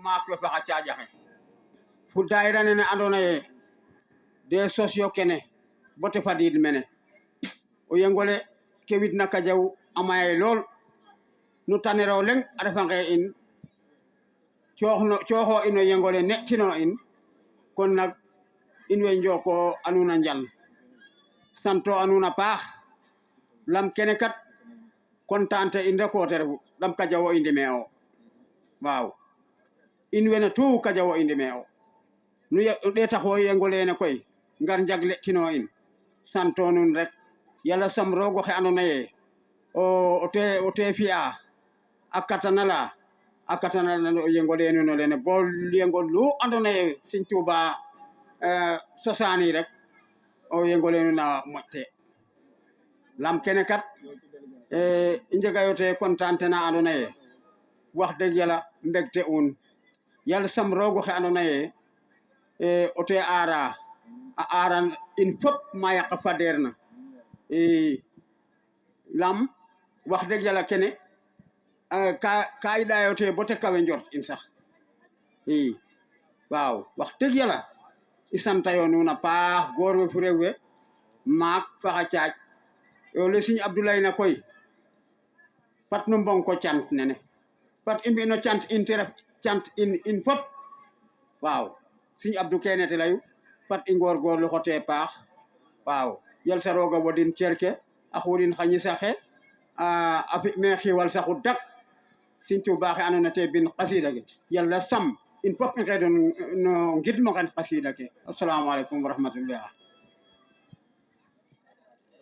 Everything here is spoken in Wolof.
maak we faxa cajaxe fu daayira nene andona ye des socio kene bote fadid mene o yengole ke widna Kajaw a maya lool nu tanero leŋ a refange in cooxo ino yengole netino in kon nak in way njoko a nuun a njal santo a nuun a paax lam kene kat kontante in rek o te refu lam Kajaw o i ndime o waaw in wene tout Kajaw o i ndime o nu ɗeetaxo yengolene koy ngar njagle tino in santo nuun rek yala sam roog oxe andoona yee o te fi'a a katanala o yengole nuun olene bo yengol lu andoona yee Sëñ Tuuba sosani rek o yengole nuun a moƴte lam kene kat i njegayo te kontante na andoona yee wax deg yala mbegte un yala sam roog oxe andoona yee o te aara a aaran in fop ma yaqa fadeerna lam wax deg yala kene ka i ɗaayo te bo te kawe njort in sax waaw wax deg yala i santayo nuun a paax goor we fo rew we maak faxa caaƴ le Sëñ Abdoulaye na koy fat nu mbonko cant nene fat i mbi'no cant in te ref cant in fop waaw Sëñ Abdou kene te leyu fat i ngoorgoorlu xote paax waaw yal sa roog a wodin cer ke a xuuɗin xa ñis axe a fi me xiiwal saxu dak Sëñ Tuuba xe andoona te bin xasida ke yala sam in fop i nqeɗon no ngidmo ngen xasida ke asalaamaaleykum wa rahmatullah